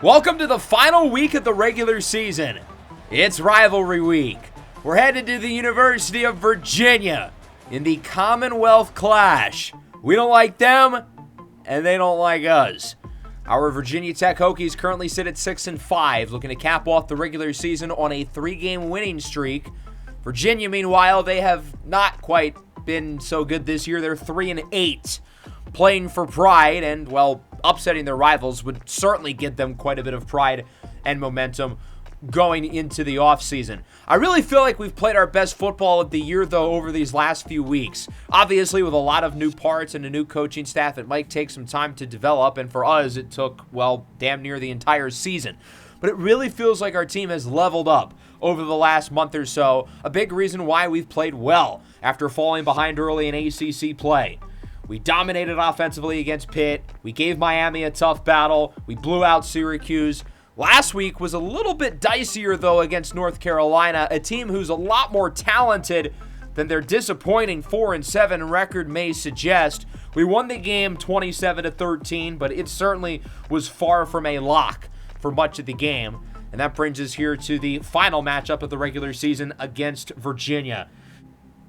Welcome to the final week of the regular season. It's rivalry week. We're headed to the University of Virginia in the Commonwealth Clash. We don't like them, and they don't like us. Our Virginia Tech Hokies currently sit at 6-5, looking to cap off the regular season on a 3-game winning streak. Virginia, meanwhile, they have not quite been so good this year. They're 3-8, playing for pride, and, well, upsetting their rivals would certainly give them quite a bit of pride and momentum going into the offseason. I really feel like we've played our best football of the year, though, over these last few weeks. Obviously, with a lot of new parts and a new coaching staff, it might take some time to develop, and for us, it took, well, damn near the entire season. But it really feels like our team has leveled up over the last month or so, a big reason why we've played well after falling behind early in ACC play. We dominated offensively against Pitt. We gave Miami a tough battle. We blew out Syracuse. Last week was a little bit dicier, though, against North Carolina, a team who's a lot more talented than their disappointing 4-7 record may suggest. We won the game 27-13, but it certainly was far from a lock for much of the game. And that brings us here to the final matchup of the regular season against Virginia.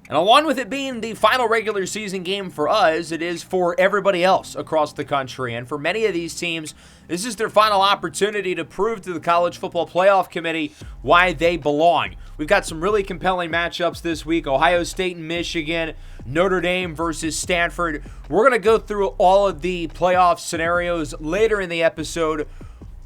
And along with it being the final regular season game for us, it is for everybody else across the country. And for many of these teams, this is their final opportunity to prove to the College Football Playoff Committee why they belong. We've got some really compelling matchups this week. Ohio State and Michigan, Notre Dame versus Stanford. We're going to go through all of the playoff scenarios later in the episode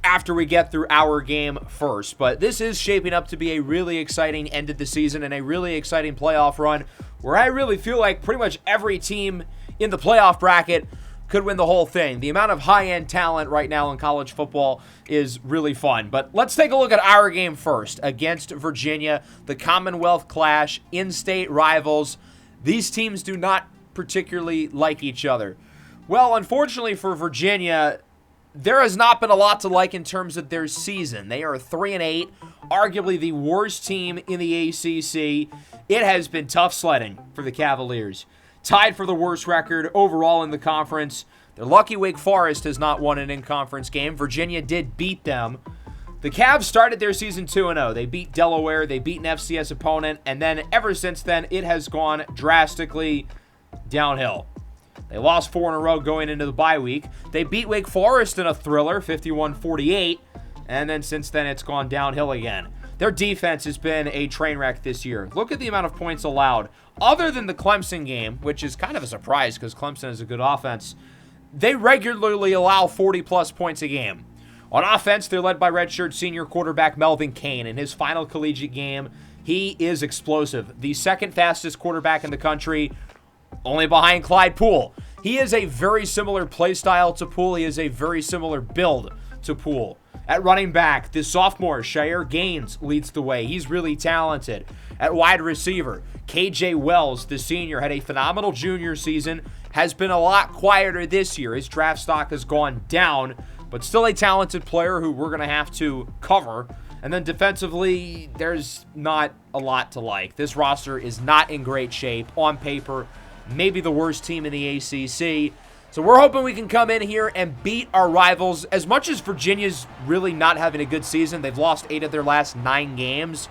after we get through our game first. But this is shaping up to be a really exciting end of the season and a really exciting playoff run where I really feel like pretty much every team in the playoff bracket could win the whole thing. The amount of high-end talent right now in college football is really fun. But let's take a look at our game first against Virginia, the Commonwealth Clash, in-state rivals. These teams do not particularly like each other. Well, unfortunately for Virginia, there has not been a lot to like in terms of their season. They are 3-8, arguably the worst team in the ACC. It has been tough sledding for the Cavaliers. Tied for the worst record overall in the conference. They're lucky Wake Forest has not won an in-conference game. Virginia did beat them. The Cavs started their season 2-0. They beat Delaware. They beat an FCS opponent. And then ever since then, it has gone drastically downhill. They lost 4 in a row going into the bye week. They beat Wake Forest in a thriller, 51-48, and then since then it's gone downhill again. Their defense has been a train wreck this year. Look at the amount of points allowed. Other than the Clemson game, which is kind of a surprise because Clemson is a good offense, they regularly allow 40-plus points a game. On offense, they're led by redshirt senior quarterback Melvin Cain. In his final collegiate game, he is explosive. The second fastest quarterback in the country, only behind Clyde Poole. He is a very similar play style to Poole. He is a very similar build to Poole. At running back, the sophomore, Shair Gaines, leads the way. He's really talented. At wide receiver, KJ Wells, the senior, had a phenomenal junior season, has been a lot quieter this year. His draft stock has gone down, but still a talented player who we're going to have to cover. And then defensively, there's not a lot to like. This roster is not in great shape on paper. Maybe the worst team in the ACC. So we're hoping we can come in here and beat our rivals. As much as Virginia's really not having a good season, they've lost 8 of their last 9 games.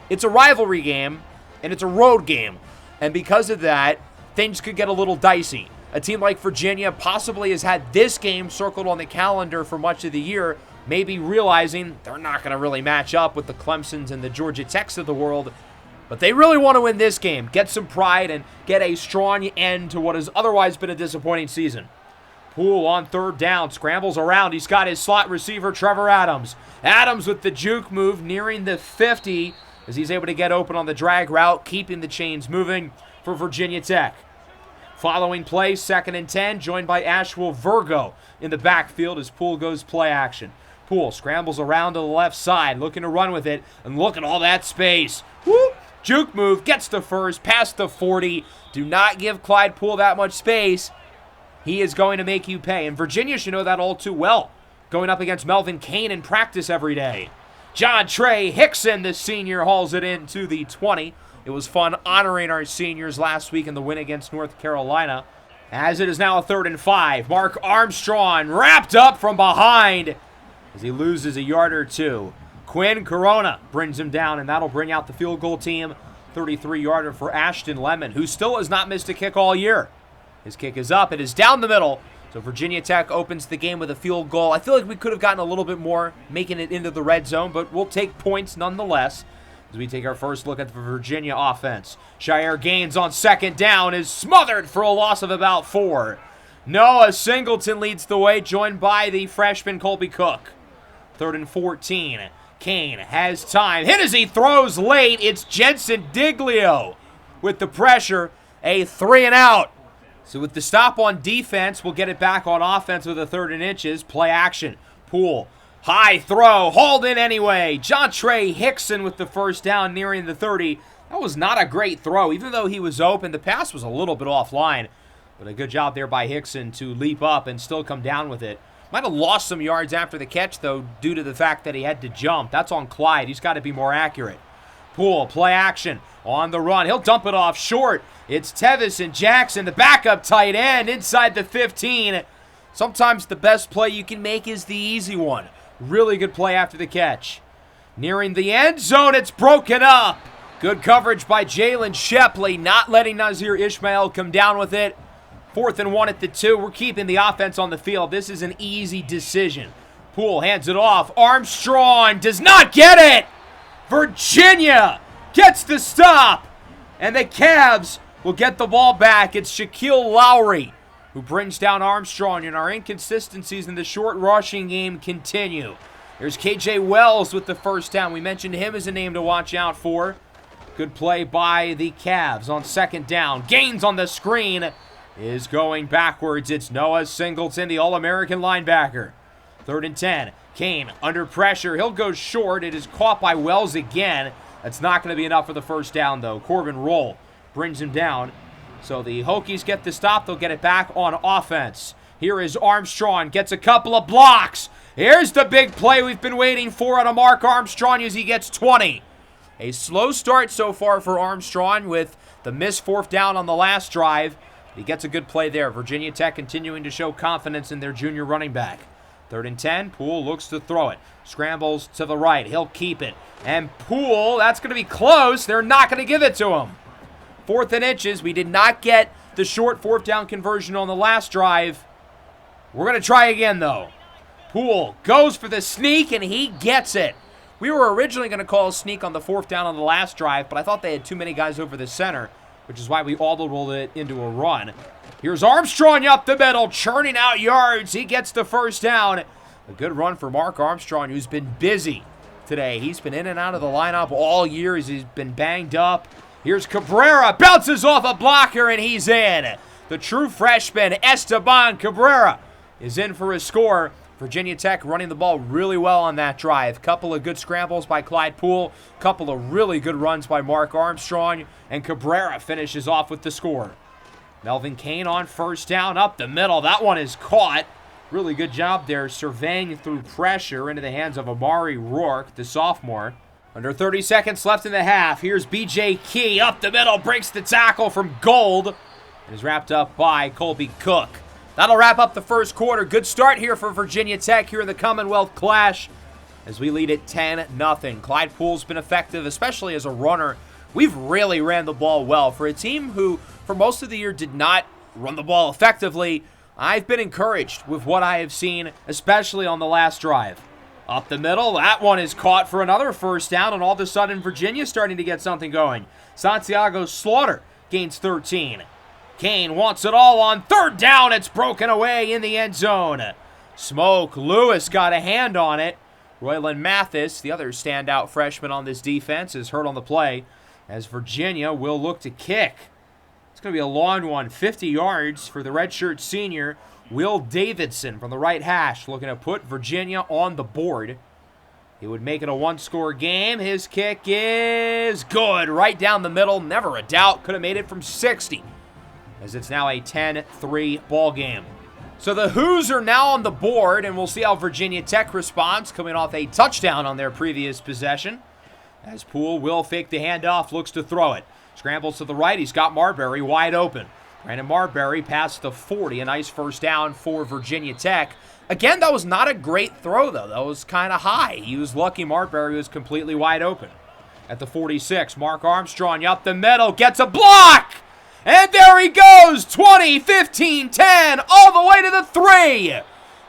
It's a rivalry game, and it's a road game. And because of that, things could get a little dicey. A team like Virginia possibly has had this game circled on the calendar for much of the year, maybe realizing they're not going to really match up with the Clemsons and the Georgia Techs of the world. But they really want to win this game, get some pride, and get a strong end to what has otherwise been a disappointing season. Poole on third down, scrambles around. He's got his slot receiver, Trevor Adams. Adams with the juke move, nearing the 50, as he's able to get open on the drag route, keeping the chains moving for Virginia Tech. Following play, 2nd and 10, joined by Ashwell Virgo in the backfield as Poole goes play action. Poole scrambles around to the left side, looking to run with it, and look at all that space. Whoop! Juke move, gets to first, past the 40. Do not give Clyde Poole that much space. He is going to make you pay. And Virginia should know that all too well, going up against Melvin Cain in practice every day. John Trey Hickson, the senior, hauls it into the 20. It was fun honoring our seniors last week in the win against North Carolina. As it is now a 3rd and 5. Mark Armstrong wrapped up from behind as he loses a yard or two. Quinn Corona brings him down, and that'll bring out the field goal team. 33-yarder for Ashton Lemon, who still has not missed a kick all year. His kick is up. It is down the middle. So Virginia Tech opens the game with a field goal. I feel like we could have gotten a little bit more making it into the red zone, but we'll take points nonetheless as we take our first look at the Virginia offense. Shire Gaines on second down is smothered for a loss of about 4. Noah Singleton leads the way, joined by the freshman Colby Cook. 3rd and 14. Kane has time. Hit as he throws late. It's Jensen Diglio with the pressure. A 3 and out. So with the stop on defense, we'll get it back on offense with a 3rd and inches. Play action. Poole. High throw. Hauled in anyway. Jontre Hickson with the first down nearing the 30. That was not a great throw. Even though he was open, the pass was a little bit offline. But a good job there by Hickson to leap up and still come down with it. Might have lost some yards after the catch, though, due to the fact that he had to jump. That's on Clyde. He's got to be more accurate. Poole, play action on the run. He'll dump it off short. It's Tevis and Jackson, the backup tight end, inside the 15. Sometimes the best play you can make is the easy one. Really good play after the catch. Nearing the end zone, it's broken up. Good coverage by Jalen Shepley, not letting Nazir Ishmael come down with it. 4th and 1 at the 2. We're keeping the offense on the field. This is an easy decision. Poole hands it off. Armstrong does not get it. Virginia gets the stop. And the Cavs will get the ball back. It's Shaquille Lowry who brings down Armstrong, and our inconsistencies in the short rushing game continue. There's KJ Wells with the first down. We mentioned him as a name to watch out for. Good play by the Cavs on second down. Gaines on the screen is going backwards. It's Noah Singleton, the All-American linebacker. 3rd and 10. Kane under pressure. He'll go short. It is caught by Wells again. That's not going to be enough for the first down, though. Corbin Roll brings him down. So the Hokies get the stop. They'll get it back on offense. Here is Armstrong. Gets a couple of blocks. Here's the big play we've been waiting for out of Mark Armstrong as he gets 20. A slow start so far for Armstrong with the missed 4th down on the last drive. He gets a good play there. Virginia Tech continuing to show confidence in their junior running back. 3rd and 10. Poole looks to throw it. Scrambles to the right. He'll keep it. And Poole, that's going to be close. They're not going to give it to him. 4th and inches. We did not get the short 4th down conversion on the last drive. We're going to try again, though. Poole goes for the sneak, and he gets it. We were originally going to call a sneak on the 4th down on the last drive, but I thought they had too many guys over the center, which is why we audibled it into a run. Here's Armstrong up the middle, churning out yards. He gets the first down. A good run for Mark Armstrong, who's been busy today. He's been in and out of the lineup all year as he's been banged up. Here's Cabrera, bounces off a blocker, and he's in. The true freshman, Esteban Cabrera, is in for a score. Virginia Tech running the ball really well on that drive. Couple of good scrambles by Clyde Poole. Couple of really good runs by Mark Armstrong. And Cabrera finishes off with the score. Melvin Kane on first down up the middle. That one is caught. Really good job there surveying through pressure into the hands of Amari Rourke, the sophomore. Under 30 seconds left in the half. Here's B.J. Key up the middle. Breaks the tackle from Gold. And is wrapped up by Colby Cook. That'll wrap up the first quarter. Good start here for Virginia Tech here in the Commonwealth Clash as we lead it 10-0. Clyde Poole's been effective, especially as a runner. We've really ran the ball well. For a team who, for most of the year, did not run the ball effectively, I've been encouraged with what I have seen, especially on the last drive. Up the middle, that one is caught for another first down, and all of a sudden, Virginia's starting to get something going. Santiago Slaughter gains 13. Kane wants it all on 3rd down. It's broken away in the end zone. Smoke Lewis got a hand on it. Royland Mathis, the other standout freshman on this defense, is hurt on the play as Virginia will look to kick. It's going to be a long one, 50 yards for the redshirt senior, Will Davidson from the right hash, looking to put Virginia on the board. He would make it a one-score game. His kick is good, right down the middle, never a doubt. Could have made it from 60. As it's now a 10-3 ball game. So the Hoos are now on the board, and we'll see how Virginia Tech responds, coming off a touchdown on their previous possession. As Poole will fake the handoff, looks to throw it. Scrambles to the right, he's got Marbury wide open. Brandon Marbury past the 40, a nice first down for Virginia Tech. Again, that was not a great throw, though. That was kind of high. He was lucky Marbury was completely wide open. At the 46, Mark Armstrong up the middle, gets a block! And there he goes! 20, 15, 10, all the way to the 3!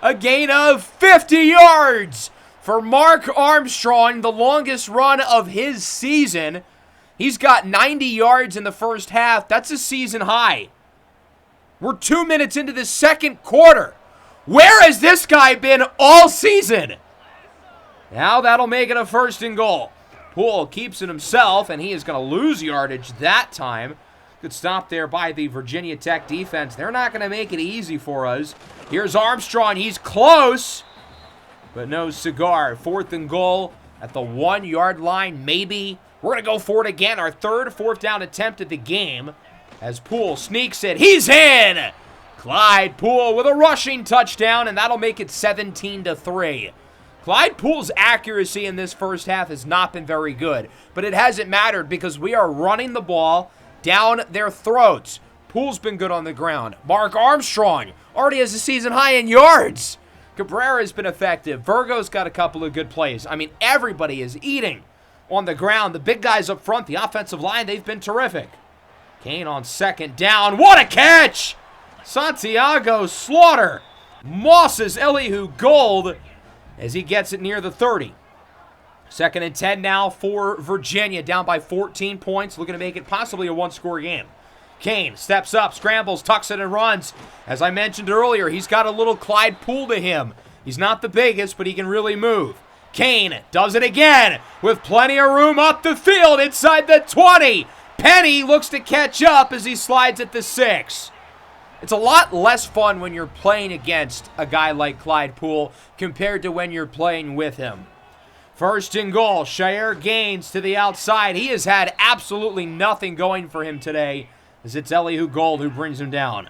A gain of 50 yards for Mark Armstrong, the longest run of his season. He's got 90 yards in the first half. That's a season high. We're 2 minutes into the second quarter. Where has this guy been all season? Now that'll make it a 1st and goal. Poole keeps it himself, and he is going to lose yardage that time. Good stop there by the Virginia Tech defense. They're not going to make it easy for us. Here's Armstrong. He's close, but no cigar. 4th and goal at the 1-yard line, maybe. We're going to go for it again. Our 3rd 4th down attempt of the game as Poole sneaks it. He's in! Clyde Poole with a rushing touchdown, and that'll make it 17-3. Clyde Poole's accuracy in this first half has not been very good, but it hasn't mattered because we are running the ball down their throats. Poole's been good on the ground. Mark Armstrong already has a season high in yards. Cabrera's been effective. Virgo's got a couple of good plays. I mean, everybody is eating on the ground. The big guys up front, the offensive line, they've been terrific. Kane on 2nd down. What a catch! Santiago Slaughter mosses Elihu Gold as he gets it near the 30. 2nd and 10 now for Virginia, down by 14 points, looking to make it possibly a 1-score game. Kane steps up, scrambles, tucks it, and runs. As I mentioned earlier, he's got a little Clyde Poole to him. He's not the biggest, but he can really move. Kane does it again with plenty of room up the field inside the 20. Penny looks to catch up as he slides at the 6. It's a lot less fun when you're playing against a guy like Clyde Poole compared to when you're playing with him. 1st and goal, Shair Gaines to the outside. He has had absolutely nothing going for him today as it's Elihu Gold who brings him down.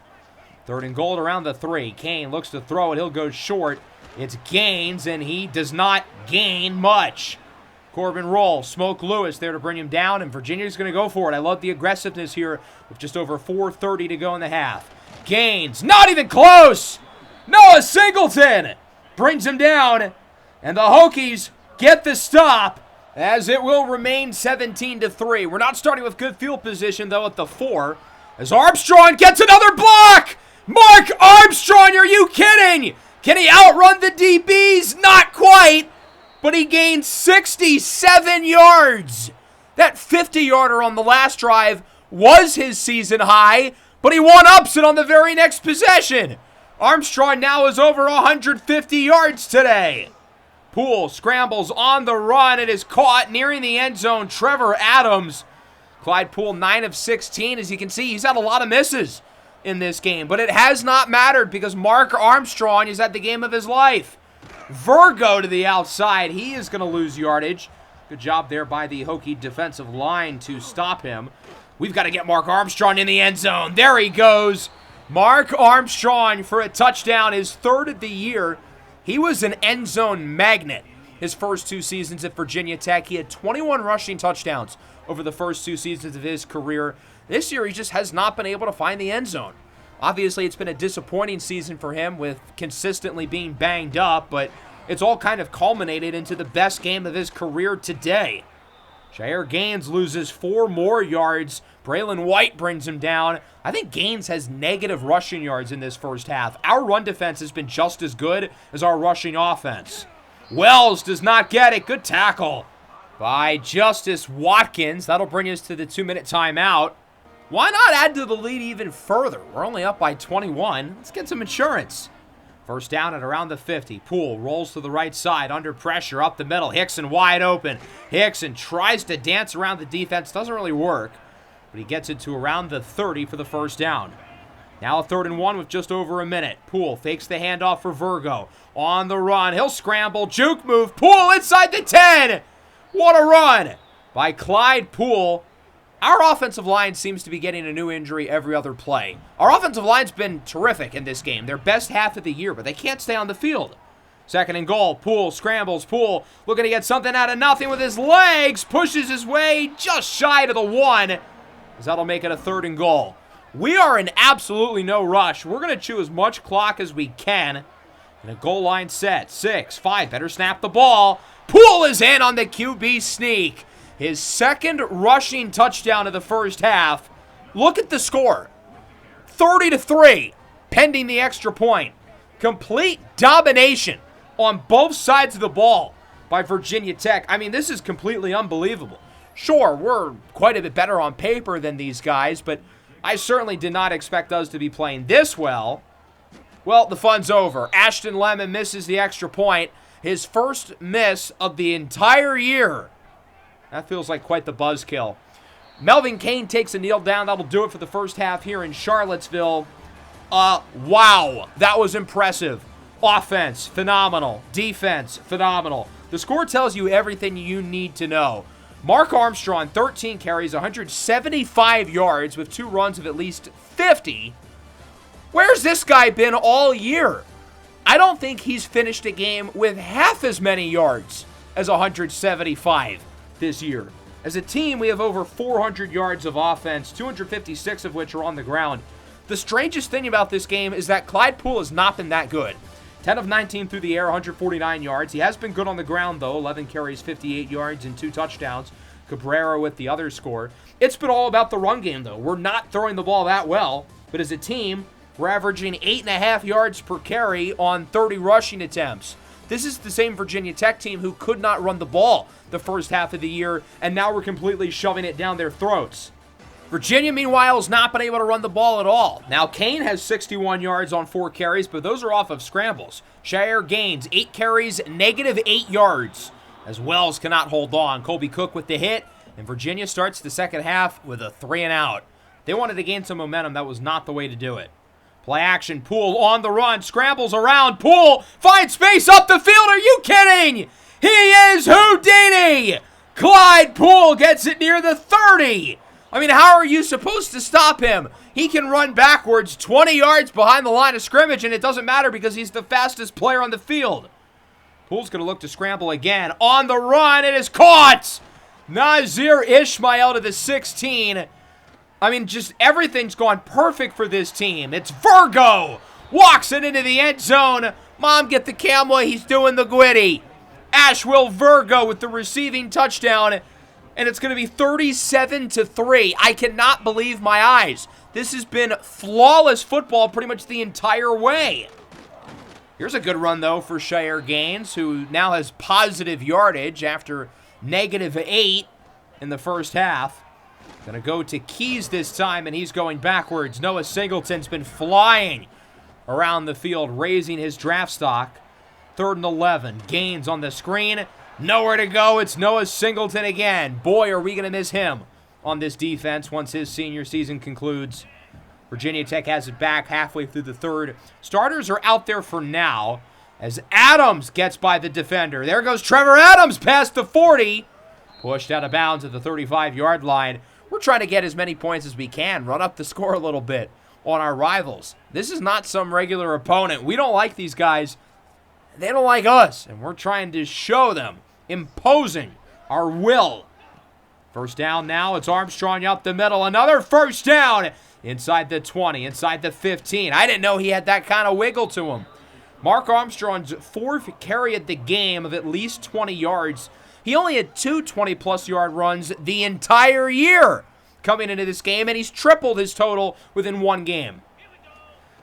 3rd and goal around the 3. Kane looks to throw it. He'll go short. It's Gaines, and he does not gain much. Corbin Roll, Smoke Lewis there to bring him down, and Virginia's going to go for it. I love the aggressiveness here with just over 4:30 to go in the half. Gaines, not even close! Noah Singleton brings him down, and the Hokies get the stop as it will remain 17-3. We're not starting with good field position, though, at the 4, as Armstrong gets another block! Mark Armstrong, are you kidding? Can he outrun the DBs? Not quite, but he gained 67 yards. That 50-yarder on the last drive was his season high, but he one-ups it on the very next possession. Armstrong now is over 150 yards today. Poole scrambles on the run. It is caught nearing the end zone. Trevor Adams. Clyde Poole 9 of 16. As you can see, he's had a lot of misses in this game, but it has not mattered because Mark Armstrong is at the game of his life. Virgo to the outside. He is going to lose yardage. Good job there by the Hokie defensive line to stop him. We've got to get Mark Armstrong in the end zone. There he goes. Mark Armstrong for a touchdown, his 3rd of the year. He was an end zone magnet his first 2 seasons at Virginia Tech. He had 21 rushing touchdowns over the first 2 seasons of his career. This year, he just has not been able to find the end zone. Obviously, it's been a disappointing season for him with consistently being banged up, but it's all kind of culminated into the best game of his career today. Shair Gaines loses 4 more yards. Braylon White brings him down. I think Gaines has negative rushing yards in this first half. Our run defense has been just as good as our rushing offense. Wells does not get it. Good tackle by Justice Watkins. That'll bring us to the 2-minute timeout. Why not add to the lead even further? We're only up by 21. Let's get some insurance. 1st down at around the 50. Poole rolls to the right side, under pressure, up the middle. Hickson wide open. Hickson tries to dance around the defense. Doesn't really work, but he gets it to around the 30 for the 1st down. Now a 3rd and 1 with just over a minute. Poole fakes the handoff for Virgo. On the run. He'll scramble. Juke move. Poole inside the 10. What a run by Clyde Poole. Our offensive line seems to be getting a new injury every other play. Our offensive line's been terrific in this game. Their best half of the year, but they can't stay on the field. 2nd and goal. Poole scrambles. Poole looking to get something out of nothing with his legs. Pushes his way just shy to the 1. As that'll make it a 3rd and goal. We are in absolutely no rush. We're going to chew as much clock as we can. In a goal line set. 6-5. Better snap the ball. Poole is in on the QB sneak. His second rushing touchdown of the first half. Look at the score. 30-3. Pending the extra point. Complete domination on both sides of the ball by Virginia Tech. I mean, this is completely unbelievable. Sure, we're quite a bit better on paper than these guys, but I certainly did not expect us to be playing this well. Well, the fun's over. Ashton Lemon misses the extra point. His first miss of the entire year. That feels like quite the buzzkill. Melvin Kane takes a kneel down. That'll do it for the first half here in Charlottesville. Wow. That was impressive. Offense, phenomenal. Defense, phenomenal. The score tells you everything you need to know. Mark Armstrong, 13 carries, 175 yards with 2 runs of at least 50. Where's this guy been all year? I don't think he's finished a game with half as many yards as 175 this year. As a team, we have over 400 yards of offense, 256 of which are on the ground. The strangest thing about this game is that Clyde Poole has not been that good. 10 of 19 through the air, 149 yards. He has been good on the ground, though. 11 carries, 58 yards, and 2 touchdowns. Cabrera with the other score. It's been all about the run game, though. We're not throwing the ball that well, but as a team, we're averaging 8.5 yards per carry on 30 rushing attempts. This is the same Virginia Tech team who could not run the ball the first half of the year, and now we're completely shoving it down their throats. Virginia, meanwhile, has not been able to run the ball at all. Now, Kane has 61 yards on 4 carries, but those are off of scrambles. Shire Gaines, 8 carries, -8 yards, as Wells cannot hold on. Colby Cook with the hit, and Virginia starts the second half with a 3-and-out. They wanted to gain some momentum. That was not the way to do it. Play action, Poole on the run, scrambles around, Poole finds space up the field. Are you kidding? He is Houdini! Clyde Poole gets it near the 30. I mean, how are you supposed to stop him? He can run backwards 20 yards behind the line of scrimmage, and it doesn't matter because he's the fastest player on the field. Poole's going to look to scramble again. On the run, it is caught! Nazir Ishmael to the 16. I mean, just everything's gone perfect for this team. It's Virgo. Walks it into the end zone. Mom, get the camera. He's doing the Gwitty. Ashwill Virgo with the receiving touchdown. And it's going to be 37-3. I cannot believe my eyes. This has been flawless football pretty much the entire way. Here's a good run, though, for Shire Gaines, who now has positive yardage after -8 in the first half. Going to go to Keys this time, and he's going backwards. Noah Singleton's been flying around the field, raising his draft stock. 3rd and 11. Gaines on the screen. Nowhere to go. It's Noah Singleton again. Boy, are we going to miss him on this defense once his senior season concludes. Virginia Tech has it back halfway through the third. Starters are out there for now as Adams gets by the defender. There goes Trevor Adams past the 40. Pushed out of bounds at the 35-yard line. We're trying to get as many points as we can, run up the score a little bit on our rivals. This is not some regular opponent. We don't like these guys. They don't like us, and we're trying to show them, imposing our will. First down now. It's Armstrong up the middle. Another first down inside the 20, inside the 15. I didn't know he had that kind of wiggle to him. Mark Armstrong's 4th carry at the game of at least 20 yards. He only had 2 20-plus yard runs the entire year coming into this game, and he's tripled his total within one game.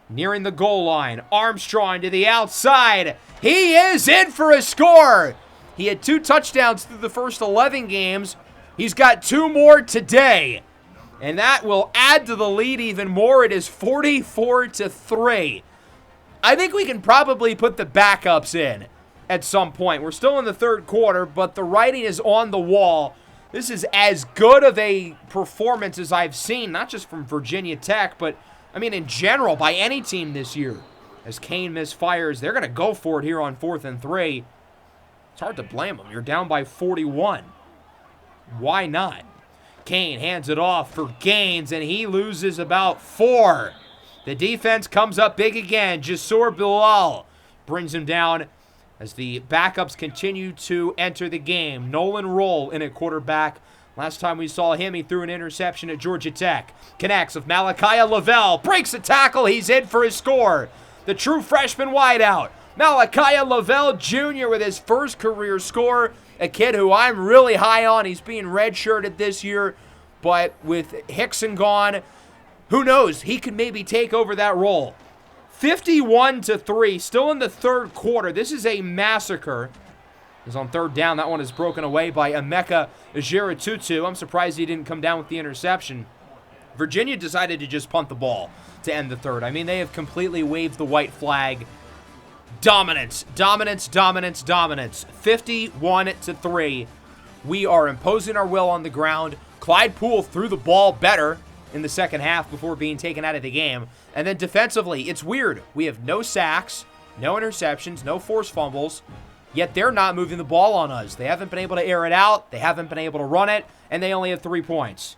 Nearing the goal line, Armstrong to the outside. He is in for a score. He had 2 touchdowns through the first 11 games. He's got 2 more today, and that will add to the lead even more. It is 44-3. I think we can probably put the backups in at some point. We're still in the third quarter, but the writing is on the wall. This is as good of a performance as I've seen, not just from Virginia Tech, but, I mean, in general, by any team this year. As Kane misfires, they're going to go for it here on 4th and 3. It's hard to blame them. You're down by 41. Why not? Kane hands it off for Gaines, and he loses about 4. The defense comes up big again. Jasur Bilal brings him down as the backups continue to enter the game. Nolan Roll in at quarterback. Last time we saw him, he threw an interception at Georgia Tech. Connects with Malachi Lavelle. Breaks a tackle. He's in for his score. The true freshman wideout Malachi Lavelle Jr. with his first career score. A kid who I'm really high on. He's being redshirted this year. But with Hickson gone, who knows? He could maybe take over that role. 51-3, still in the third quarter. This is a massacre. He's on third down. That one is broken away by Emeka Ejiritutu. I'm surprised he didn't come down with the interception. Virginia decided to just punt the ball to end the third. I mean, they have completely waved the white flag. Dominance, dominance, dominance, dominance. 51-3. We are imposing our will on the ground. Clyde Poole threw the ball better in the second half before being taken out of the game. And then defensively, it's weird. We have no sacks, no interceptions, no forced fumbles, yet they're not moving the ball on us. They haven't been able to air it out. They haven't been able to run it, and they only have 3 points.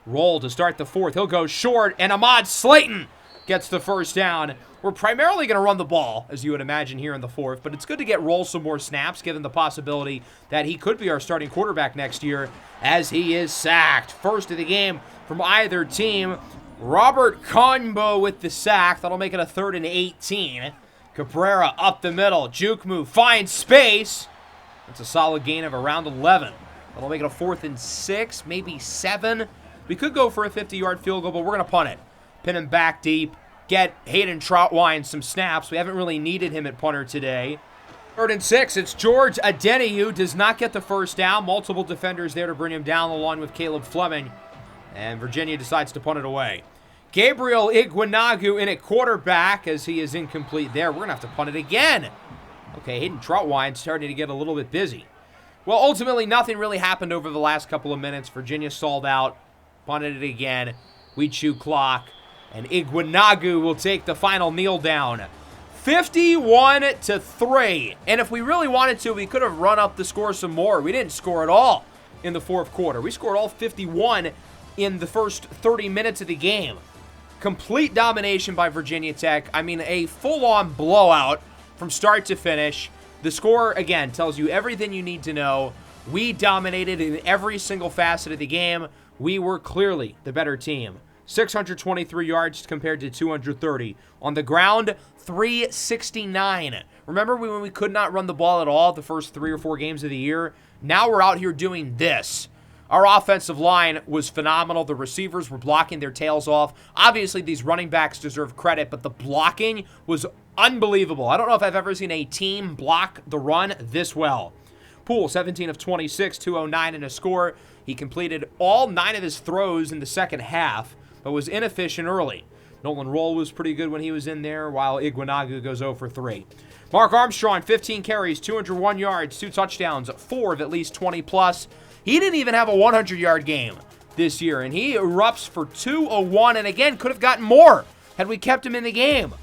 Roll to start the fourth. He'll go short, and Ahmad Slayton gets the first down. We're primarily going to run the ball, as you would imagine here in the fourth, but it's good to get Roll some more snaps, given the possibility that he could be our starting quarterback next year, as he is sacked. First of the game from either team. Robert Conbo with the sack. That'll make it a 3rd and 18. Cabrera up the middle. Juke move. Finds space. That's a solid gain of around 11. That'll make it a 4th and 6, maybe 7. We could go for a 50-yard field goal, but we're going to punt it. Pin him back deep. Get Hayden Troutwine some snaps. We haven't really needed him at punter today. 3rd and 6. It's George Adeniyi. Does not get the first down. Multiple defenders there to bring him down, along with Caleb Fleming. And Virginia decides to punt it away. Gabriel Iguanagu in at quarterback, as he is incomplete there. We're going to have to punt it again. Okay, Hayden Troutwine starting to get a little bit busy. Well, ultimately, nothing really happened over the last couple of minutes. Virginia stalled out, punted it again. We chew clock, and Iguanagu will take the final kneel down. 51-3. And if we really wanted to, we could have run up the score some more. We didn't score at all in the fourth quarter. We scored all 51 in the first 30 minutes of the game. Complete domination by Virginia Tech. I mean, a full-on blowout from start to finish. The score, again, tells you everything you need to know. We dominated in every single facet of the game. We were clearly the better team. 623 yards compared to 230. On the ground, 369. Remember when we could not run the ball at all the first 3 or 4 games of the year? Now we're out here doing this. Our offensive line was phenomenal. The receivers were blocking their tails off. Obviously, these running backs deserve credit, but the blocking was unbelievable. I don't know if I've ever seen a team block the run this well. Poole, 17 of 26, 209 and a score. He completed all 9 of his throws in the second half, but was inefficient early. Nolan Roll was pretty good when he was in there, while Iguanagu goes 0 for 3. Mark Armstrong, 15 carries, 201 yards, 2 touchdowns, 4 of at least 20+. He didn't even have a 100-yard game this year, and he erupts for 201, and again, could have gotten more had we kept him in the game.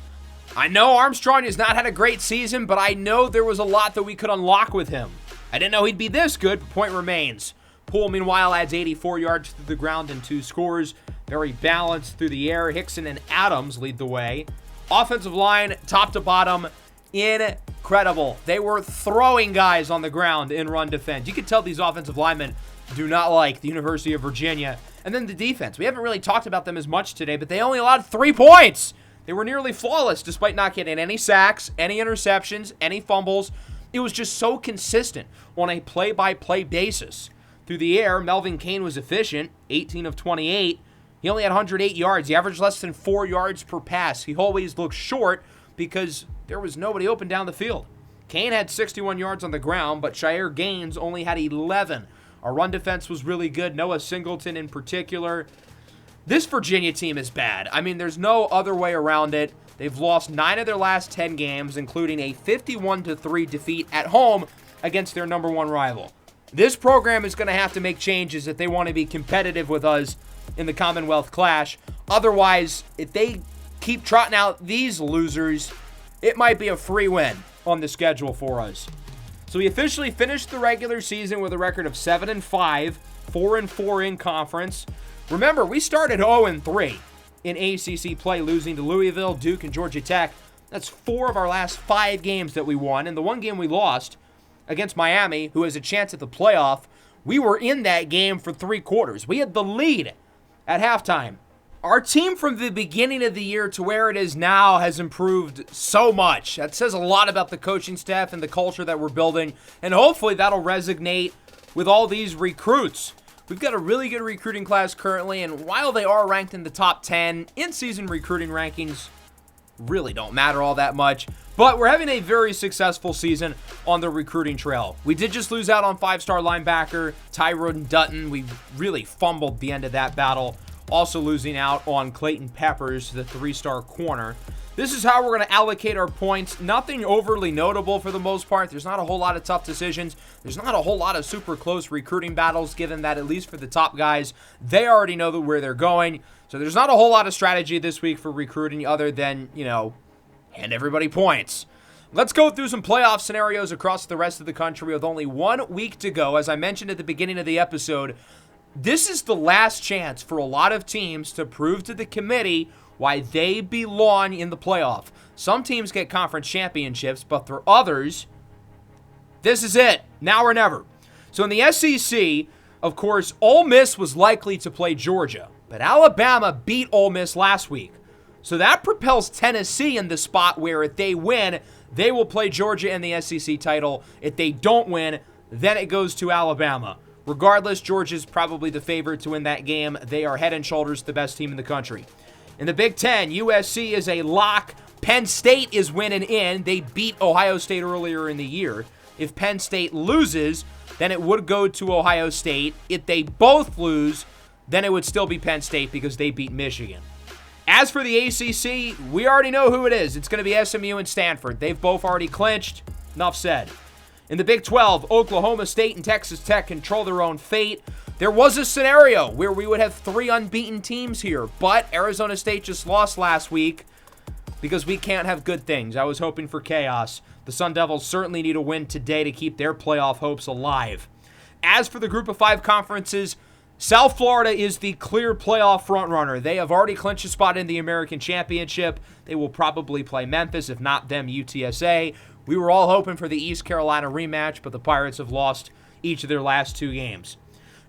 I know Armstrong has not had a great season, but I know there was a lot that we could unlock with him. I didn't know he'd be this good, but point remains. Poole, meanwhile, adds 84 yards through the ground and 2 scores. Very balanced through the air. Hickson and Adams lead the way. Offensive line, top to bottom, incredible. They were throwing guys on the ground in run defense. You could tell these offensive linemen do not like the University of Virginia. And then the defense. We haven't really talked about them as much today, but they only allowed 3 points. They were nearly flawless despite not getting any sacks, any interceptions, any fumbles. It was just so consistent on a play-by-play basis. Through the air, Melvin Cain was efficient, 18 of 28. He only had 108 yards. He averaged less than 4 yards per pass. He always looked short because there was nobody open down the field. Cain had 61 yards on the ground, but Shire Gaines only had 11. Our run defense was really good. Noah Singleton in particular. This Virginia team is bad. I mean, there's no other way around it. They've lost 9 of their last 10 games, including a 51-3 defeat at home against their number 1 rival. This program is going to have to make changes if they want to be competitive with us in the Commonwealth Clash. Otherwise, if they keep trotting out these losers, it might be a free win on the schedule for us. So we officially finished the regular season with a record of 7-5, 4-4 in conference. Remember, we started 0-3 in ACC play, losing to Louisville, Duke, and Georgia Tech. That's 4 of our last 5 games that we won, and the one game we lost against Miami, who has a chance at the playoff, we were in that game for 3 quarters. We had the lead at halftime. Our team from the beginning of the year to where it is now has improved so much. That says a lot about the coaching staff and the culture that we're building, and hopefully that'll resonate with all these recruits. We've got a really good recruiting class currently, and while they are ranked in the top 10, in-season recruiting rankings really don't matter all that much, but we're having a very successful season on the recruiting trail. We did just lose out on 5-star linebacker Tyrone Dutton. We really fumbled the end of that battle. Also losing out on Clayton Peppers, the 3-star corner. This is how we're going to allocate our points. Nothing overly notable for the most part. There's not a whole lot of tough decisions. There's not a whole lot of super close recruiting battles, given that at least for the top guys, they already know where they're going. So there's not a whole lot of strategy this week for recruiting other than, hand everybody points. Let's go through some playoff scenarios across the rest of the country with only 1 week to go. As I mentioned at the beginning of the episode, this is the last chance for a lot of teams to prove to the committee why they belong in the playoff. Some teams get conference championships, but for others, this is it. Now or never. So in the SEC, of course, Ole Miss was likely to play Georgia, but Alabama beat Ole Miss last week. So that propels Tennessee in the spot where if they win, they will play Georgia in the SEC title. If they don't win, then it goes to Alabama. Regardless, Georgia's probably the favorite to win that game. They are head and shoulders the best team in the country. In the Big Ten, USC is a lock. Penn State is winning in. They beat Ohio State earlier in the year. If Penn State loses, then it would go to Ohio State. If they both lose, then it would still be Penn State because they beat Michigan. As for the ACC, we already know who it is. It's going to be SMU and Stanford. They've both already clinched. Enough said. In the Big 12, Oklahoma State and Texas Tech control their own fate. There was a scenario where we would have 3 unbeaten teams here, but Arizona State just lost last week because we can't have good things. I was hoping for chaos. The Sun Devils certainly need a win today to keep their playoff hopes alive. As for the Group of 5 conferences, South Florida is the clear playoff frontrunner. They have already clinched a spot in the American Championship. They will probably play Memphis, if not them, UTSA. We were all hoping for the East Carolina rematch, but the Pirates have lost each of their last 2 games.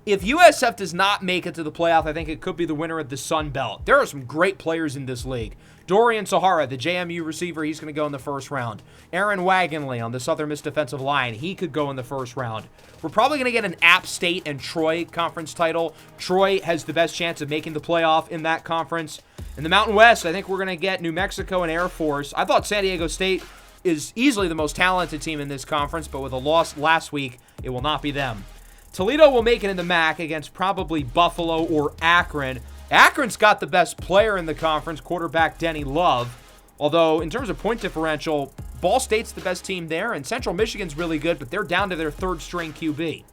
If USF does not make it to the playoff, I think it could be the winner of the Sun Belt. There are some great players in this league. Dorian Sahara, the JMU receiver, he's going to go in the first round. Aaron Wagonley on the Southern Miss defensive line, he could go in the first round. We're probably going to get an App State and Troy conference title. Troy has the best chance of making the playoff in that conference. In the Mountain West, I think we're going to get New Mexico and Air Force. I thought San Diego State is easily the most talented team in this conference, but with a loss last week, it will not be them. Toledo will make it in the MAC against probably Buffalo or Akron. Akron's got the best player in the conference, quarterback Denny Love. Although, in terms of point differential, Ball State's the best team there, and Central Michigan's really good, but they're down to their 3rd-string QB.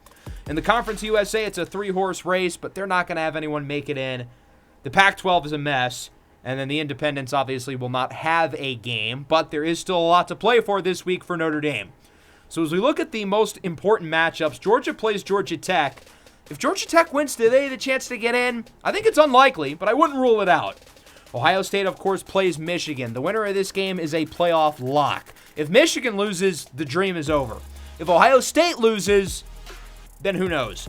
In the Conference USA, it's a 3-horse race, but they're not going to have anyone make it in. The Pac-12 is a mess. And then the Independents obviously will not have a game, but there is still a lot to play for this week for Notre Dame. So as we look at the most important matchups, Georgia plays Georgia Tech. If Georgia Tech wins, do they have a chance to get in? I think it's unlikely, but I wouldn't rule it out. Ohio State, of course, plays Michigan. The winner of this game is a playoff lock. If Michigan loses, the dream is over. If Ohio State loses, then who knows?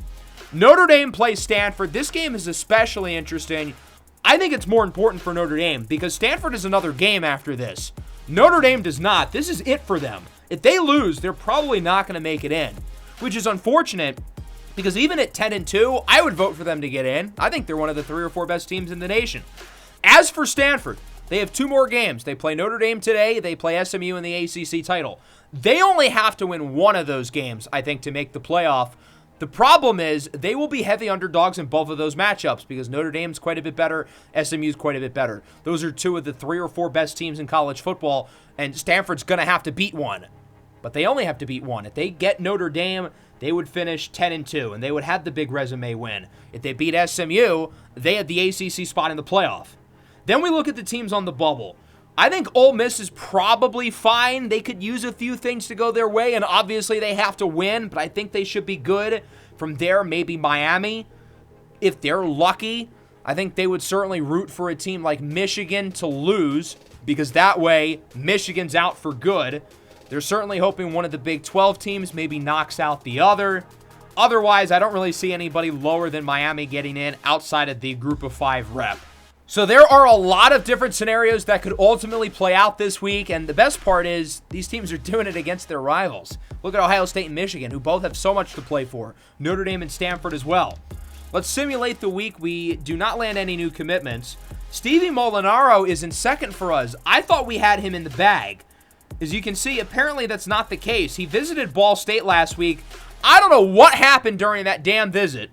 Notre Dame plays Stanford. This game is especially interesting. I think it's more important for Notre Dame because Stanford is another game after this. Notre Dame does not. This is it for them. If they lose, they're probably not going to make it in, which is unfortunate because even at 10-2, I would vote for them to get in. I think they're one of the 3 or 4 best teams in the nation. As for Stanford, they have 2 more games. They play Notre Dame today. They play SMU in the ACC title. They only have to win one of those games, I think, to make the playoff. The problem is they will be heavy underdogs in both of those matchups because Notre Dame's quite a bit better, SMU's quite a bit better. Those are 2 of the 3 or 4 best teams in college football, and Stanford's going to have to beat one. But they only have to beat one. If they get Notre Dame, they would finish 10-2, and they would have the big resume win. If they beat SMU, they had the ACC spot in the playoff. Then we look at the teams on the bubble. I think Ole Miss is probably fine. They could use a few things to go their way, and obviously they have to win, but I think they should be good. From there, maybe Miami. If they're lucky, I think they would certainly root for a team like Michigan to lose, because that way, Michigan's out for good. They're certainly hoping one of the Big 12 teams maybe knocks out the other. Otherwise, I don't really see anybody lower than Miami getting in outside of the Group of 5 rep. So there are a lot of different scenarios that could ultimately play out this week, and the best part is these teams are doing it against their rivals. Look at Ohio State and Michigan, who both have so much to play for. Notre Dame and Stanford as well. Let's simulate the week. We do not land any new commitments. Stevie Molinaro is in second for us. I thought we had him in the bag. As you can see, apparently that's not the case. He visited Ball State last week. I don't know what happened during that damn visit,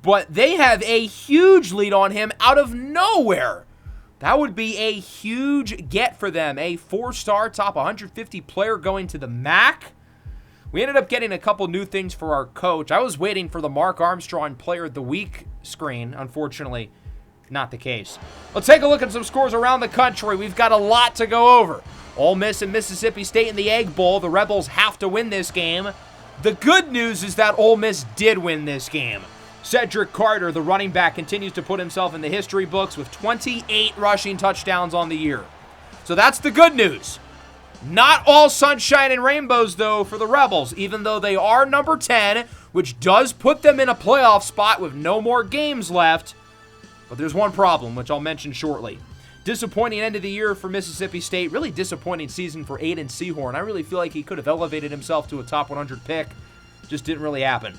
but they have a huge lead on him out of nowhere. That would be a huge get for them. A 4-star top 150 player going to the MAC. We ended up getting a couple new things for our coach. I was waiting for the Mark Armstrong Player of the Week screen. Unfortunately, not the case. Let's take a look at some scores around the country. We've got a lot to go over. Ole Miss and Mississippi State in the Egg Bowl. The Rebels have to win this game. The good news is that Ole Miss did win this game. Cedric Carter, the running back, continues to put himself in the history books with 28 rushing touchdowns on the year. So that's the good news. Not all sunshine and rainbows, though, for the Rebels, even though they are number 10, which does put them in a playoff spot with no more games left. But there's one problem, which I'll mention shortly. Disappointing end of the year for Mississippi State. Really disappointing season for Aiden Sehorn. I really feel like he could have elevated himself to a top 100 pick. Just didn't really happen.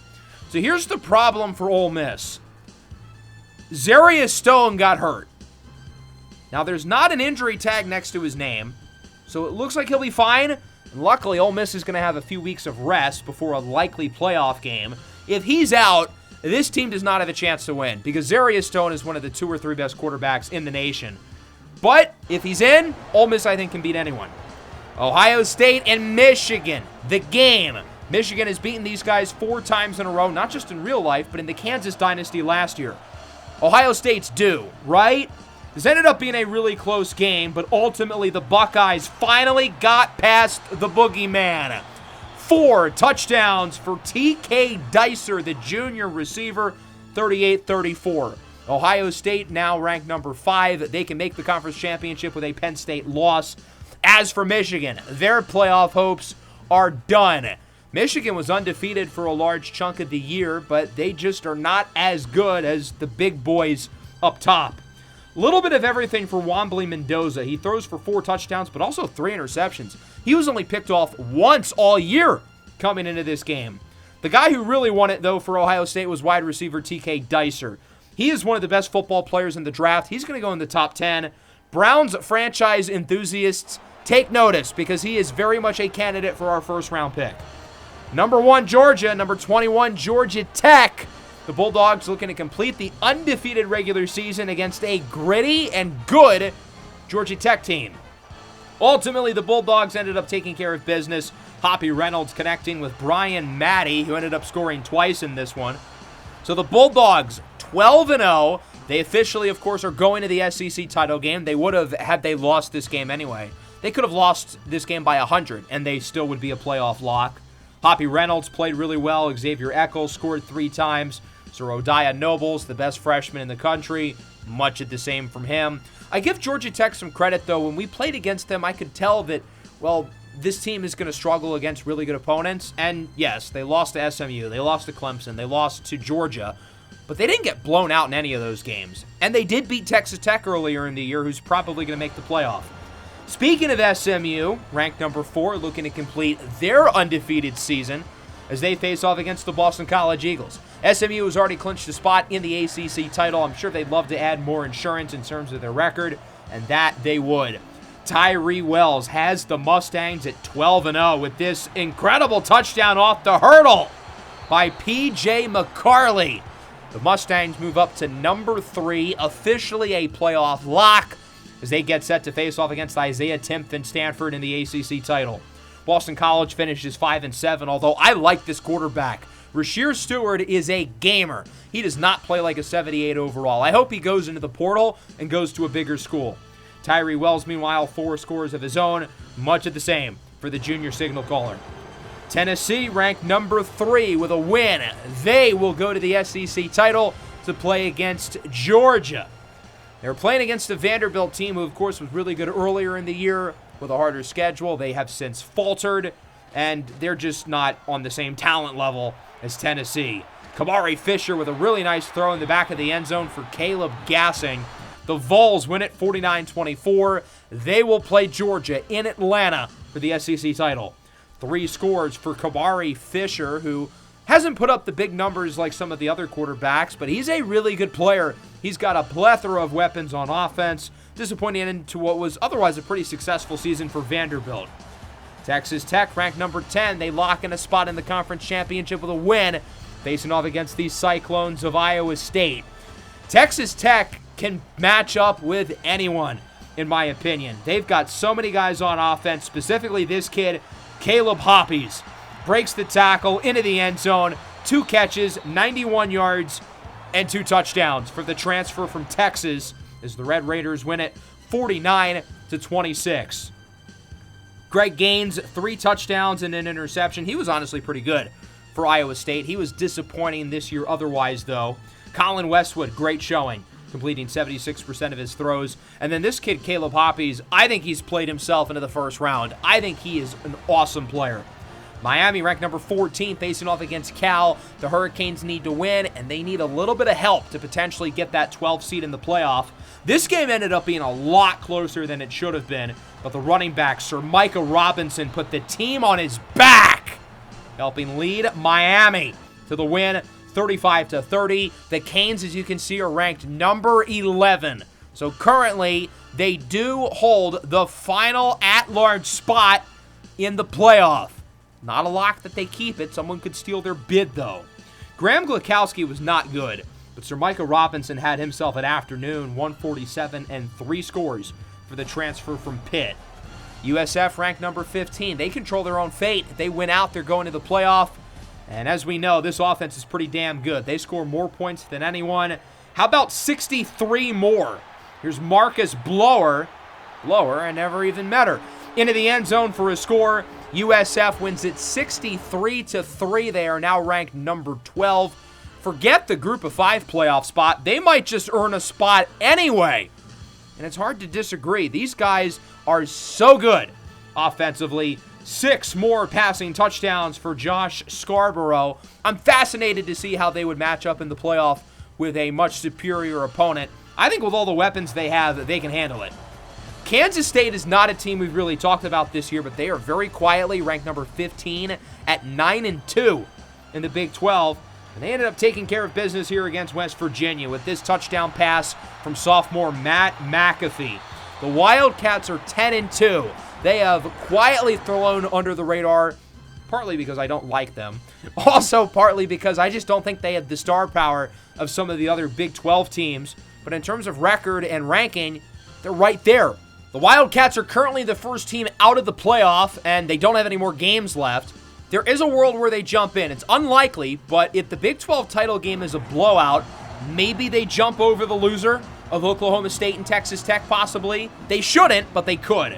So here's the problem for Ole Miss. Zarius Stone got hurt. Now, there's not an injury tag next to his name, so it looks like he'll be fine. And luckily, Ole Miss is going to have a few weeks of rest before a likely playoff game. If he's out, this team does not have a chance to win because Zarius Stone is one of the 2 or 3 best quarterbacks in the nation. But if he's in, Ole Miss, I think, can beat anyone. Ohio State and Michigan, the game. Michigan has beaten these guys 4 times in a row, not just in real life, but in the Kansas Dynasty last year. Ohio State's due, right? This ended up being a really close game, but ultimately the Buckeyes finally got past the boogeyman. 4 touchdowns for T.K. Dicer, the junior receiver, 38-34. Ohio State now ranked number 5. They can make the conference championship with a Penn State loss. As for Michigan, their playoff hopes are done. Michigan was undefeated for a large chunk of the year, but they just are not as good as the big boys up top. Little bit of everything for Wambly Mendoza. He throws for 4 touchdowns, but also 3 interceptions. He was only picked off once all year coming into this game. The guy who really won it, though, for Ohio State was wide receiver T.K. Dicer. He is one of the best football players in the draft. He's going to go in the top 10. Browns franchise enthusiasts, take notice because he is very much a candidate for our first-round pick. Number 1, Georgia. Number 21, Georgia Tech. The Bulldogs looking to complete the undefeated regular season against a gritty and good Georgia Tech team. Ultimately, the Bulldogs ended up taking care of business. Hoppy Reynolds connecting with Brian Matty, who ended up scoring twice in this one. So the Bulldogs, 12-0. They officially, of course, are going to the SEC title game. They would have had they lost this game anyway. They could have lost this game by 100, and they still would be a playoff lock. Hoppy Reynolds played really well. Xavier Eccles scored 3 times. Sorodiah Nobles, the best freshman in the country, much of the same from him. I give Georgia Tech some credit, though. When we played against them, I could tell that, well, this team is going to struggle against really good opponents. And yes, they lost to SMU, they lost to Clemson, they lost to Georgia, but they didn't get blown out in any of those games. And they did beat Texas Tech earlier in the year, who's probably going to make the playoff. Speaking of SMU, ranked number 4, looking to complete their undefeated season as they face off against the Boston College Eagles. SMU has already clinched a spot in the ACC title. I'm sure they'd love to add more insurance in terms of their record, and that they would. Tyree Wells has the Mustangs at 12-0 with this incredible touchdown off the hurdle by P.J. McCarley. The Mustangs move up to number 3, officially a playoff lock, as they get set to face off against Isaiah Timpf and Stanford in the ACC title. Boston College finishes 5-7, although I like this quarterback. Rasheer Stewart is a gamer. He does not play like a 78 overall. I hope he goes into the portal and goes to a bigger school. Tyree Wells, meanwhile, 4 scores of his own, much of the same for the junior signal caller. Tennessee ranked number 3 with a win. They will go to the SEC title to play against Georgia. They were playing against the Vanderbilt team, who, of course, was really good earlier in the year with a harder schedule. They have since faltered, and they're just not on the same talent level as Tennessee. Kamari Fisher with a really nice throw in the back of the end zone for Caleb Gassing. The Vols win it 49-24. They will play Georgia in Atlanta for the SEC title. 3 scores for Kamari Fisher, who hasn't put up the big numbers like some of the other quarterbacks, but he's a really good player. He's got a plethora of weapons on offense, disappointing into what was otherwise a pretty successful season for Vanderbilt. Texas Tech, ranked number 10, they lock in a spot in the conference championship with a win, facing off against the Cyclones of Iowa State. Texas Tech can match up with anyone, in my opinion. They've got so many guys on offense, specifically this kid, Caleb Hokies. Breaks the tackle into the end zone, 2 catches, 91 yards, and 2 touchdowns for the transfer from Texas as the Red Raiders win it 49-26. Greg Gaines, 3 touchdowns and an interception. He was honestly pretty good for Iowa State. He was disappointing this year otherwise, though. Colin Westwood, great showing, completing 76% of his throws. And then this kid, Caleb Hokies, I think he's played himself into the first round. I think he is an awesome player. Miami ranked number 14, facing off against Cal. The Hurricanes need to win, and they need a little bit of help to potentially get that 12th seed in the playoff. This game ended up being a lot closer than it should have been, but the running back, Sir Micah Robinson, put the team on his back, helping lead Miami to the win 35-30. The Canes, as you can see, are ranked number 11. So currently, they do hold the final at-large spot in the playoff. Not a lock that they keep it. Someone could steal their bid, though. Graham Glukowski was not good, but Sir Micah Robinson had himself an afternoon, 147 and 3 scores for the transfer from Pitt. USF ranked number 15. They control their own fate. If they win out, they're going to the playoff. And as we know, this offense is pretty damn good. They score more points than anyone. How about 63 more? Here's Marcus Blower. Blower, I never even met her. Into the end zone for a score. USF wins it 63-3. They are now ranked number 12. Forget the group of 5 playoff spot. They might just earn a spot anyway. And it's hard to disagree. These guys are so good offensively. 6 more passing touchdowns for Josh Scarborough. I'm fascinated to see how they would match up in the playoff with a much superior opponent. I think with all the weapons they have, they can handle it. Kansas State is not a team we've really talked about this year, but they are very quietly ranked number 15 at 9-2 in the Big 12. And they ended up taking care of business here against West Virginia with this touchdown pass from sophomore Matt McAfee. The Wildcats are 10-2. They have quietly flown under the radar, partly because I don't like them. Also, partly because I just don't think they have the star power of some of the other Big 12 teams. But in terms of record and ranking, they're right there. The Wildcats are currently the first team out of the playoff, and they don't have any more games left. There is a world where they jump in. It's unlikely, but if the Big 12 title game is a blowout, maybe they jump over the loser of Oklahoma State and Texas Tech, possibly. They shouldn't, but they could.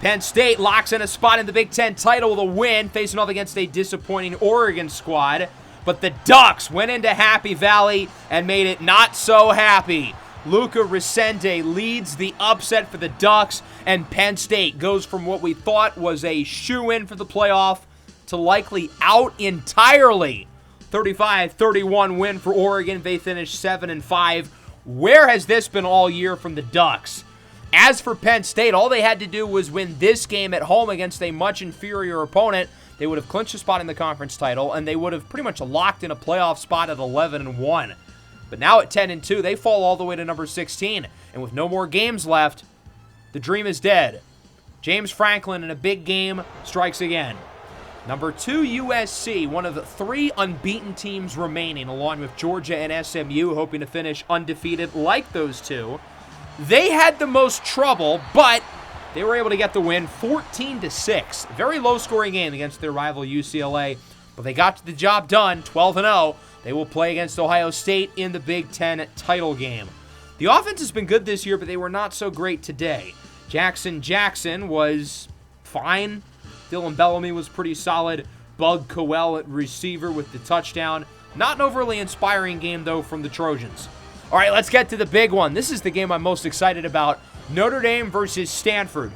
Penn State locks in a spot in the Big 10 title with a win, facing off against a disappointing Oregon squad. But the Ducks went into Happy Valley and made it not so happy. Luca Resende leads the upset for the Ducks, and Penn State goes from what we thought was a shoo-in for the playoff to likely out entirely. 35-31 win for Oregon. They finished 7-5. Where has this been all year from the Ducks? As for Penn State, all they had to do was win this game at home against a much inferior opponent. They would have clinched a spot in the conference title, and they would have pretty much locked in a playoff spot at 11-1. But now at 10-2, they fall all the way to number 16. And with no more games left, the dream is dead. James Franklin in a big game strikes again. Number 2, USC, one of the 3 unbeaten teams remaining, along with Georgia and SMU, hoping to finish undefeated like those two. They had the most trouble, but they were able to get the win 14-6. Very low-scoring game against their rival UCLA, but they got the job done, 12-0. They will play against Ohio State in the Big Ten title game. The offense has been good this year, but they were not so great today. Jackson was fine. Dylan Bellamy was pretty solid. Bug Cowell at receiver with the touchdown. Not an overly inspiring game, though, from the Trojans. All right, let's get to the big one. This is the game I'm most excited about. Notre Dame versus Stanford.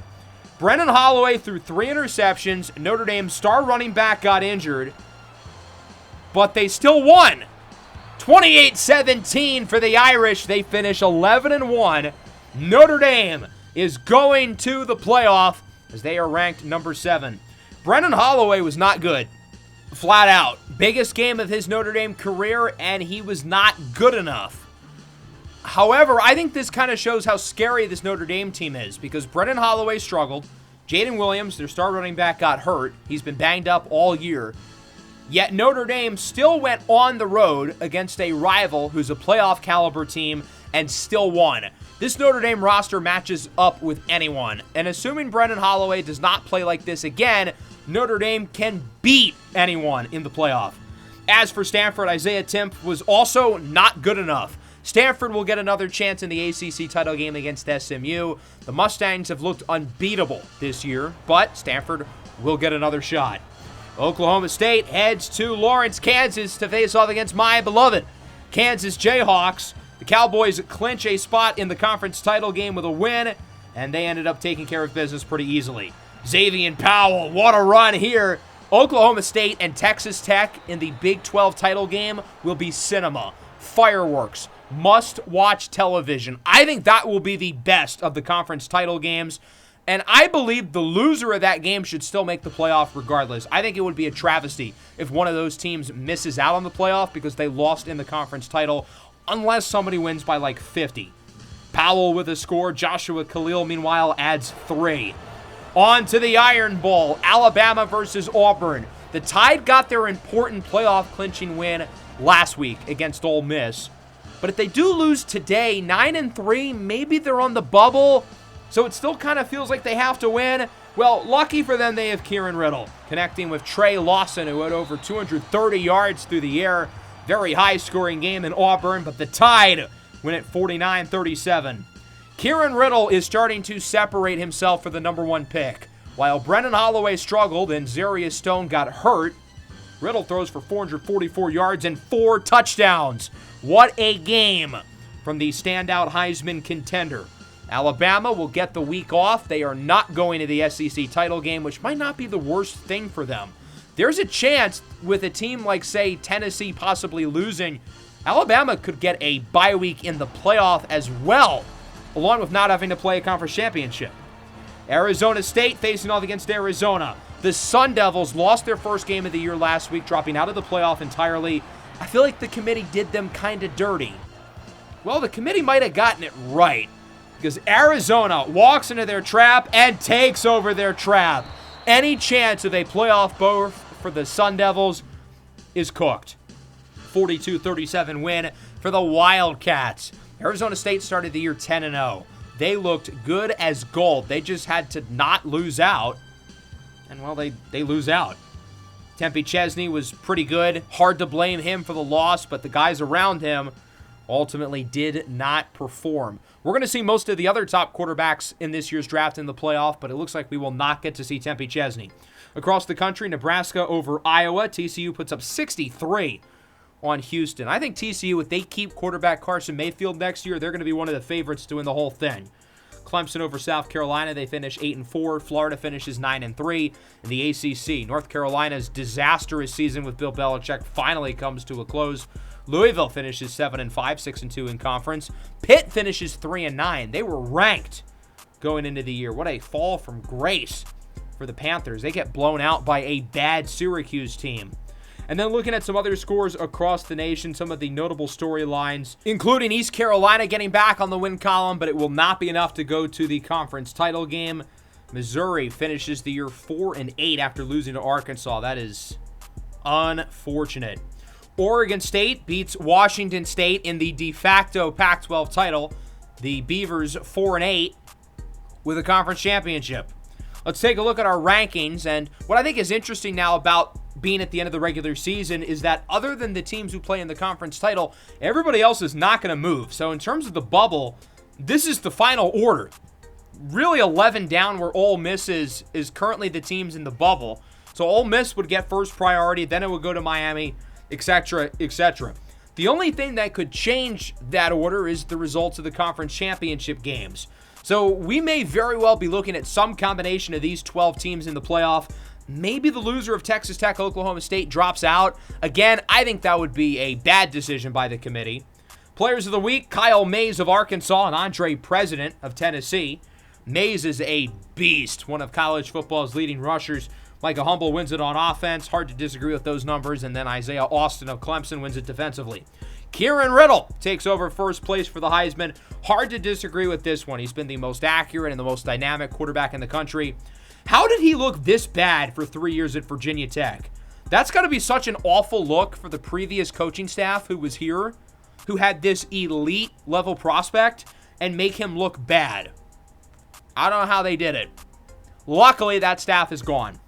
Brennan Holloway threw 3 interceptions. Notre Dame's star running back got injured, but they still won. 28-17 for the Irish. They finish 11-1. Notre Dame is going to the playoff as they are ranked number 7. Brendan Holloway was not good. Flat out. Biggest game of his Notre Dame career, and he was not good enough. However, I think this kind of shows how scary this Notre Dame team is because Brendan Holloway struggled. Jaden Williams, their star running back, got hurt. He's been banged up all year. Yet Notre Dame still went on the road against a rival who's a playoff caliber team and still won. This Notre Dame roster matches up with anyone. And assuming Brendan Holloway does not play like this again, Notre Dame can beat anyone in the playoff. As for Stanford, Isaiah Timp was also not good enough. Stanford will get another chance in the ACC title game against SMU. The Mustangs have looked unbeatable this year, but Stanford will get another shot. Oklahoma State heads to Lawrence, Kansas to face off against my beloved Kansas Jayhawks. The Cowboys clinch a spot in the conference title game with a win, and they ended up taking care of business pretty easily. Xavier Powell, what a run here. Oklahoma State and Texas Tech in the Big 12 title game will be cinema, fireworks, must-watch television. I think that will be the best of the conference title games, and I believe the loser of that game should still make the playoff regardless. I think it would be a travesty if one of those teams misses out on the playoff because they lost in the conference title, unless somebody wins by like 50. Powell with a score. Joshua Khalil, meanwhile, adds 3. On to the Iron Bowl, Alabama versus Auburn. The Tide got their important playoff clinching win last week against Ole Miss. But if they do lose today, 9-3, maybe they're on the bubble. So it still kind of feels like they have to win. Well, lucky for them, they have Kieran Riddle connecting with Trey Lawson, who had over 230 yards through the air. Very high-scoring game in Auburn, but the Tide win at 49-37. Kieran Riddle is starting to separate himself for the number 1 pick. While Brendan Holloway struggled and Zarius Stone got hurt, Riddle throws for 444 yards and 4 touchdowns. What a game from the standout Heisman contender. Alabama will get the week off. They are not going to the SEC title game, which might not be the worst thing for them. There's a chance with a team like, say, Tennessee possibly losing, Alabama could get a bye week in the playoff as well, along with not having to play a conference championship. Arizona State facing off against Arizona. The Sun Devils lost their first game of the year last week, dropping out of the playoff entirely. I feel like the committee did them kind of dirty. Well, the committee might have gotten it right, because Arizona walks into their trap and takes over their trap. Any chance of a playoff berth for the Sun Devils is cooked. 42-37 win for the Wildcats. Arizona State started the year 10-0. They looked good as gold. They just had to not lose out. And, well, they lose out. Tempe Chesney was pretty good. Hard to blame him for the loss, but the guys around him ultimately did not perform. We're going to see most of the other top quarterbacks in this year's draft in the playoff, but it looks like we will not get to see Tempe Chesney. Across the country, Nebraska over Iowa. TCU puts up 63 on Houston. I think TCU, if they keep quarterback Carson Mayfield next year, they're going to be one of the favorites to win the whole thing. Clemson over South Carolina, they finish 8-4. Florida finishes 9-3. In the ACC, North Carolina's disastrous season with Bill Belichick finally comes to a close. Louisville finishes 7-5, 6-2 in conference. Pitt finishes 3-9. They were ranked going into the year. What a fall from grace for the Panthers. They get blown out by a bad Syracuse team. And then looking at some other scores across the nation, some of the notable storylines, including East Carolina getting back on the win column, but it will not be enough to go to the conference title game. Missouri finishes the year 4-8 after losing to Arkansas. That is unfortunate. Oregon State beats Washington State in the de facto Pac-12 title. The Beavers 4-8 with a conference championship. Let's take a look at our rankings, and what I think is interesting now about being at the end of the regular season is that other than the teams who play in the conference title, everybody else is not going to move. So in terms of the bubble, this is the final order. Really 11 down where Ole Miss is currently the teams in the bubble. So Ole Miss would get first priority, then it would go to Miami, etc., etc. The only thing that could change that order is the results of the conference championship games. So we may very well be looking at some combination of these 12 teams in the playoff. Maybe the loser of Texas Tech, Oklahoma State drops out. Again, I think that would be a bad decision by the committee. Players of the week, Kyle Mays of Arkansas and Andre President of Tennessee. Mays is a beast, one of college football's leading rushers. Micah Humble wins it on offense. Hard to disagree with those numbers. And then Isaiah Austin of Clemson wins it defensively. Kieran Riddle takes over first place for the Heisman. Hard to disagree with this one. He's been the most accurate and the most dynamic quarterback in the country. How did he look this bad for 3 years at Virginia Tech? That's got to be such an awful look for the previous coaching staff who was here, who had this elite level prospect, and make him look bad. I don't know how they did it. Luckily, that staff is gone.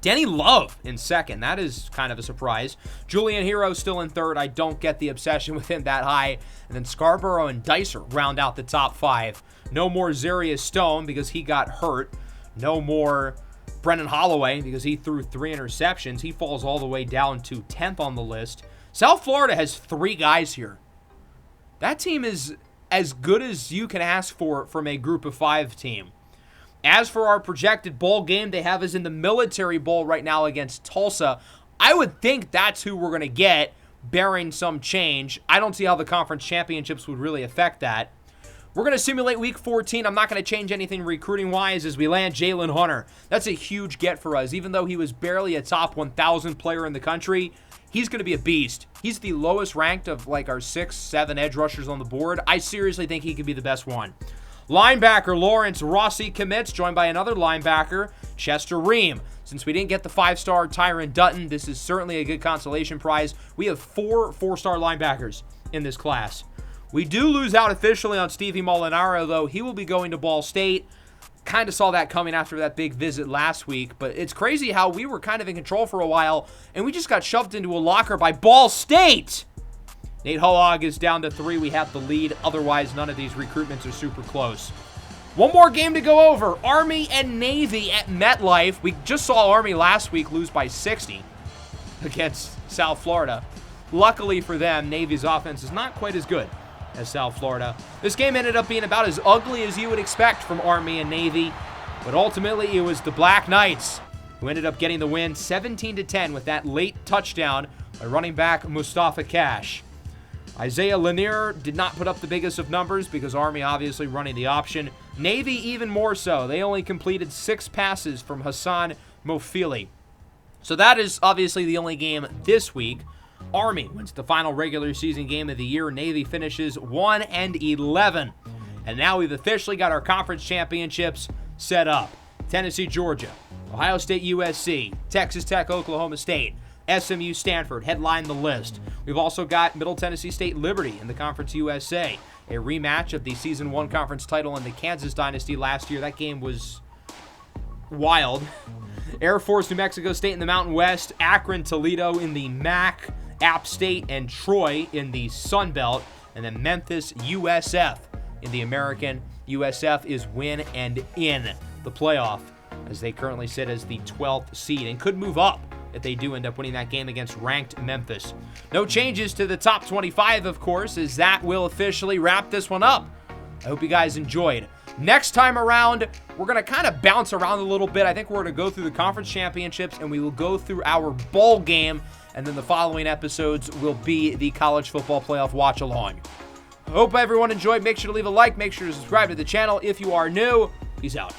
Denny Love in second. That is kind of a surprise. Julian Hero still in third. I don't get the obsession with him that high. And then Scarborough and Dicer round out the top 5. No more Zarius Stone because he got hurt. No more Brennan Holloway because he threw 3 interceptions. He falls all the way down to 10th on the list. South Florida has 3 guys here. That team is as good as you can ask for from a group of 5 team. As for our projected bowl game, they have us in the Military Bowl right now against Tulsa. I would think that's who we're going to get, barring some change. I don't see how the conference championships would really affect that. We're going to simulate Week 14. I'm not going to change anything recruiting-wise as we land Jalen Hunter. That's a huge get for us. Even though he was barely a top 1,000 player in the country, he's going to be a beast. He's the lowest ranked of like our 6, 7 edge rushers on the board. I seriously think he could be the best one. Linebacker Lawrence Rossi commits, joined by another linebacker, Chester Ream. Since we didn't get the 5-star Tyron Dutton, this is certainly a good consolation prize. We have 4 4-star linebackers in this class. We do lose out officially on Stevie Molinaro, though. He will be going to Ball State. Kind of saw that coming after that big visit last week, but it's crazy how we were kind of in control for a while, and we just got shoved into a locker by Ball State. Nate Hoag is down to 3. We have the lead. Otherwise, none of these recruitments are super close. One more game to go over. Army and Navy at MetLife. We just saw Army last week lose by 60 against South Florida. Luckily for them, Navy's offense is not quite as good as South Florida. This game ended up being about as ugly as you would expect from Army and Navy, but ultimately it was the Black Knights who ended up getting the win 17-10 with that late touchdown by running back Mustafa Cash. Isaiah Lanier did not put up the biggest of numbers because Army obviously running the option. Navy even more so. They only completed 6 passes from Hassan Mofili. So that is obviously the only game this week. Army wins the final regular season game of the year. Navy finishes 1-11. And now we've officially got our conference championships set up. Tennessee, Georgia, Ohio State, USC, Texas Tech, Oklahoma State, SMU, Stanford headline the list. We've also got Middle Tennessee State, Liberty in the Conference USA. A rematch of the Season 1 conference title in the Kansas Dynasty last year. That game was wild. Air Force, New Mexico State in the Mountain West. Akron, Toledo in the MAC. App State and Troy in the Sun Belt. And then Memphis, USF in the American. USF is win and in the playoff as they currently sit as the 12th seed and could move up if they do end up winning that game against ranked Memphis. No changes to the top 25, of course, as that will officially wrap this one up. I hope you guys enjoyed. Next time around, we're going to kind of bounce around a little bit. I think we're going to go through the conference championships, and we will go through our bowl game, and then the following episodes will be the college football playoff watch-along. I hope everyone enjoyed. Make sure to leave a like. Make sure to subscribe to the channel if you are new. Peace out.